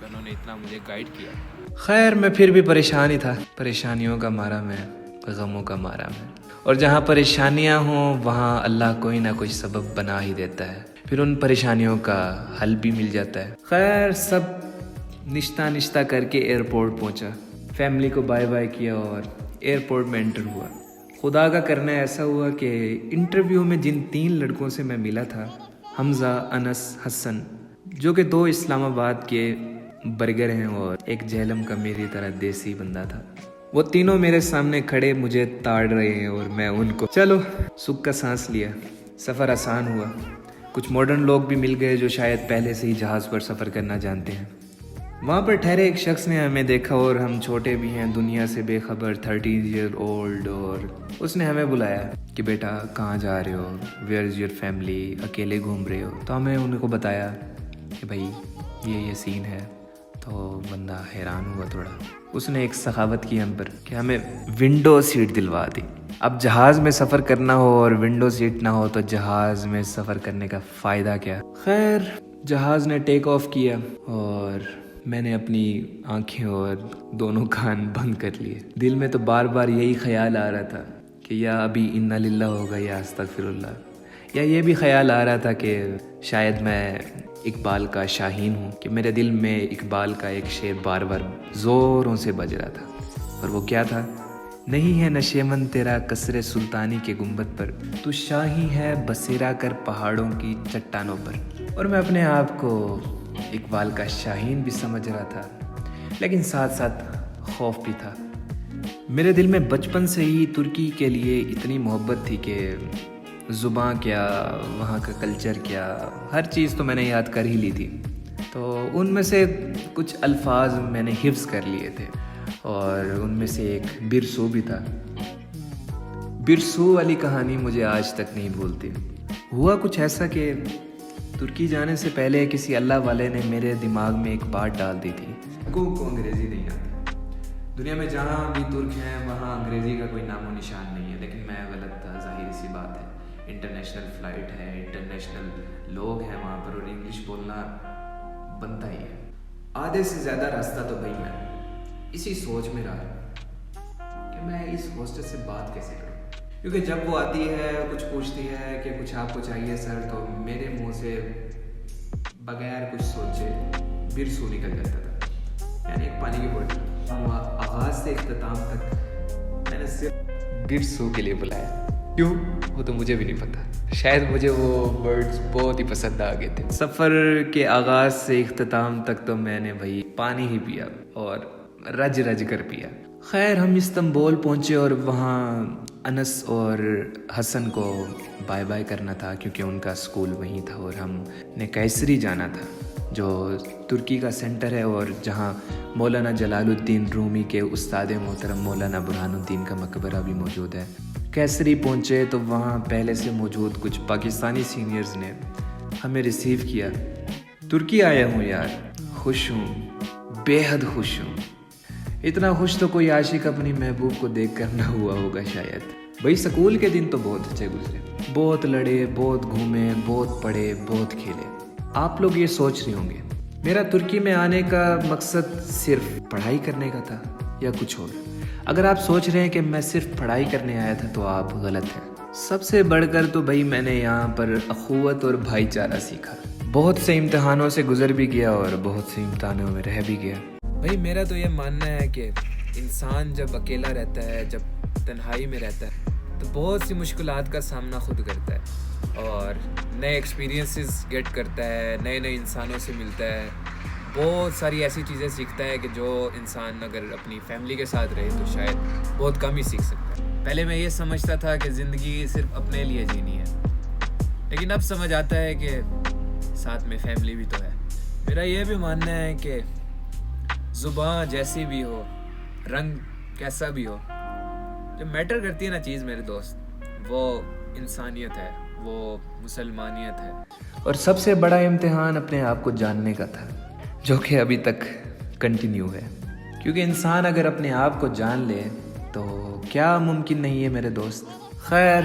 کہ انہوں نے اتنا مجھے گائیڈ کیا. خیر میں پھر بھی پریشان ہی تھا. پریشانیوں کا مارا میں, غموں کا مارا میں, اور جہاں پریشانیاں ہوں وہاں اللہ کوئی نہ کوئی سبب بنا ہی دیتا ہے, پھر ان پریشانیوں کا حل بھی مل جاتا ہے. خیر سب نشتہ نشتہ کر کے ایئرپورٹ پہنچا, فیملی کو بائے بائے کیا اور ایئرپورٹ میں انٹر ہوا. خدا کا کرنا ایسا ہوا کہ انٹرویو میں جن 3 لڑکوں سے میں ملا تھا, حمزہ, انس, حسن, جو کہ 2 اسلام آباد کے برگر ہیں اور ایک جہلم کا میری طرح دیسی بندہ تھا, وہ تینوں میرے سامنے کھڑے مجھے تاڑ رہے ہیں اور میں ان کو. چلو سکھ کا سانس لیا, سفر آسان ہوا. کچھ ماڈرن لوگ بھی مل گئے جو شاید پہلے سے ہی جہاز پر سفر کرنا جانتے ہیں. وہاں پر ٹھہرے ایک شخص نے ہمیں دیکھا, اور ہم چھوٹے بھی ہیں, دنیا سے بے خبر, 13 ایئر اولڈ, اور اس نے ہمیں بلایا کہ بیٹا کہاں جا رہے ہو, ویئر از یور فیملی, اکیلے گھوم رہے ہو. تو ہمیں ان کو بتایا کہ بھائی یہ سین ہے. تو بندہ حیران ہوا تھوڑا. اس نے ایک سخاوت کی ہم پر کہ ہمیں ونڈو سیٹ دلوا دی. اب جہاز میں سفر کرنا ہو اور ونڈو سیٹ نہ ہو تو جہاز میں سفر کرنے کا فائدہ کیا. خیر جہاز نے ٹیک آف کیا اور میں نے اپنی آنکھیں اور دونوں کان بند کر لیے. دل میں تو بار بار یہی خیال آ رہا تھا کہ یا ابھی انا للہ ہوگا یا استغفر اللہ, یا یہ بھی خیال آ رہا تھا کہ شاید میں اقبال کا شاہین ہوں, کہ میرے دل میں اقبال کا ایک شعر بار بار زوروں سے بج رہا تھا. اور وہ کیا تھا؟ نہیں ہے نشیمن تیرا قصر سلطانی کے گنبد پر, تو شاہی ہے بسیرا کر پہاڑوں کی چٹانوں پر. اور میں اپنے آپ کو اقبال کا شاہین بھی سمجھ رہا تھا, لیکن ساتھ ساتھ خوف بھی تھا. میرے دل میں بچپن سے ہی ترکی کے لیے اتنی محبت تھی کہ زباں کیا, وہاں کا کلچر کیا, ہر چیز تو میں نے یاد کر ہی لی تھی. تو ان میں سے کچھ الفاظ میں نے حفظ کر لیے تھے, اور ان میں سے ایک برسو بھی تھا. برسو والی کہانی مجھے آج تک نہیں بھولتی. ہوا کچھ ایسا کہ ترکی جانے سے پہلے کسی اللہ والے نے میرے دماغ میں ایک بات ڈال دی تھی, کو انگریزی نہیں آتی. دنیا میں جہاں بھی ترک ہیں وہاں انگریزی کا کوئی نام و نشان نہیں ہے. لیکن میں غلط تھا, ظاہر سی بات ہے, انٹرنیشنل فلائٹ ہے, انٹرنیشنل لوگ ہیں وہاں پر, اور انگلش بولنا بنتا ہی ہے. آدھے سے زیادہ راستہ تو بھائی میں اسی سوچ میں رہا کہ میں اس ہوسٹس سے بات کیسے کروں, کیونکہ جب وہ آتی ہے کچھ پوچھتی ہے کہ کچھ آپ کو چاہیے سر, تو میرے منہ سے بغیر کچھ سوچے برسو نکل جاتا تھا, یعنی ایک پانی کی بوتل. آغاز سے اختتام تک میں نے صرف برسو کے لیے بلایا. کیوں وہ تو مجھے بھی نہیں پتا, شاید مجھے وہ ورڈز بہت ہی پسند آ گئے تھے. سفر کے آغاز سے اختتام تک تو میں نے بھائی پانی ہی پیا اور رج رج کر پیا. خیر ہم استنبول پہنچے اور وہاں انس اور حسن کو بائے بائے کرنا تھا, کیونکہ ان کا اسکول وہیں تھا, اور ہم نے کیسری جانا تھا جو ترکی کا سینٹر ہے, اور جہاں مولانا جلال الدین رومی کے استاد محترم مولانا برہان الدین کا مقبرہ بھی موجود ہے. کیسری پہنچے تو وہاں پہلے سے موجود کچھ پاکستانی سینئرز نے ہمیں ریسیو کیا. ترکی آیا ہوں یار, خوش ہوں, بے حد خوش ہوں. اتنا خوش تو کوئی عاشق اپنی محبوب کو دیکھ کر نہ ہوا ہوگا شاید. بھائی سکول کے دن تو بہت اچھے گزرے, بہت لڑے, بہت گھومے, بہت پڑھے, بہت کھیلے. آپ لوگ یہ سوچ رہے ہوں گے میرا ترکی میں آنے کا مقصد صرف پڑھائی کرنے کا تھا یا کچھ اور. اگر آپ سوچ رہے ہیں کہ میں صرف پڑھائی کرنے آیا تھا تو آپ غلط ہیں. سب سے بڑھ کر تو بھائی میں نے یہاں پر اخوت اور بھائی چارہ سیکھا. بہت سے امتحانوں سے گزر بھی گیا اور بہت سے امتحانوں میں رہ بھی گیا. بھائی میرا تو یہ ماننا ہے کہ انسان جب اکیلا رہتا ہے, جب تنہائی میں رہتا ہے, تو بہت سی مشکلات کا سامنا خود کرتا ہے, اور نئے ایکسپیرینسز گیٹ کرتا ہے, نئے نئے انسانوں سے ملتا ہے, بہت ساری ایسی چیزیں سیکھتا ہے کہ جو انسان اگر اپنی فیملی کے ساتھ رہے تو شاید بہت کم ہی سیکھ سکتا ہے. پہلے میں یہ سمجھتا تھا کہ زندگی صرف اپنے لیے جینی ہے, لیکن اب سمجھ آتا ہے کہ ساتھ میں فیملی بھی تو ہے. میرا یہ بھی ماننا ہے کہ زبان جیسی بھی ہو, رنگ کیسا بھی ہو, جو میٹر کرتی ہے نا چیز میرے دوست, وہ انسانیت ہے, وہ مسلمانیت ہے. اور سب سے بڑا امتحان اپنے آپ کو جاننے کا تھا, جو کہ ابھی تک کنٹینیو ہے, کیونکہ انسان اگر اپنے آپ کو جان لے تو کیا ممکن نہیں ہے میرے دوست. خیر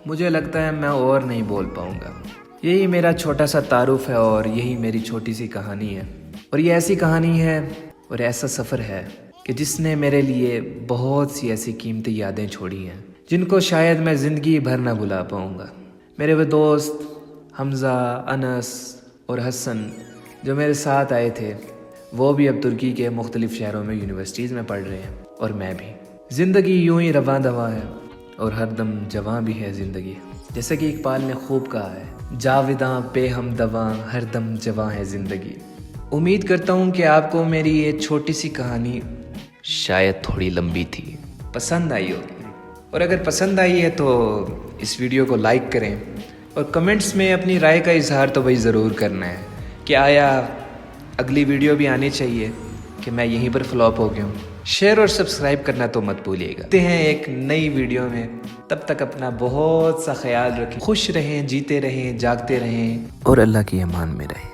مجھے لگتا ہے میں اور نہیں بول پاؤں گا. یہی میرا چھوٹا سا تعارف ہے اور یہی میری چھوٹی سی کہانی ہے. اور یہ ایسی کہانی ہے اور ایسا سفر ہے کہ جس نے میرے لیے بہت سی ایسی قیمتی یادیں چھوڑی ہیں جن کو شاید میں زندگی بھر نہ بھلا پاؤں گا۔ میرے وہ دوست حمزہ، انس اور حسن جو میرے ساتھ آئے تھے، وہ بھی اب ترکی کے مختلف شہروں میں یونیورسٹیز میں پڑھ رہے ہیں، اور میں بھی۔ زندگی یوں ہی رواں دواں ہے اور ہر دم جواں بھی ہے زندگی، جیسا کہ اقبال نے خوب کہا ہے، جاوداں پہ ہم دواں ہر دم جواں ہے زندگی۔ امید کرتا ہوں کہ آپ کو میری یہ چھوٹی سی کہانی شاید تھوڑی لمبی تھی، پسند آئی ہوگی، اور اگر پسند آئی ہے تو اس ویڈیو کو لائک کریں اور کمنٹس میں اپنی رائے کا اظہار تو بھائی ضرور کرنا ہے کہ آیا اگلی ویڈیو بھی آنی چاہیے کہ میں یہیں پر فلاپ ہو گیا ہوں۔ شیئر اور سبسکرائب کرنا تو مت بھولیے گا۔ ملتے ہیں ایک نئی ویڈیو میں، تب تک اپنا بہت سا خیال رکھیں، خوش رہیں، جیتے رہیں، جاگتے رہیں اور اللہ کی امان میں رہیں۔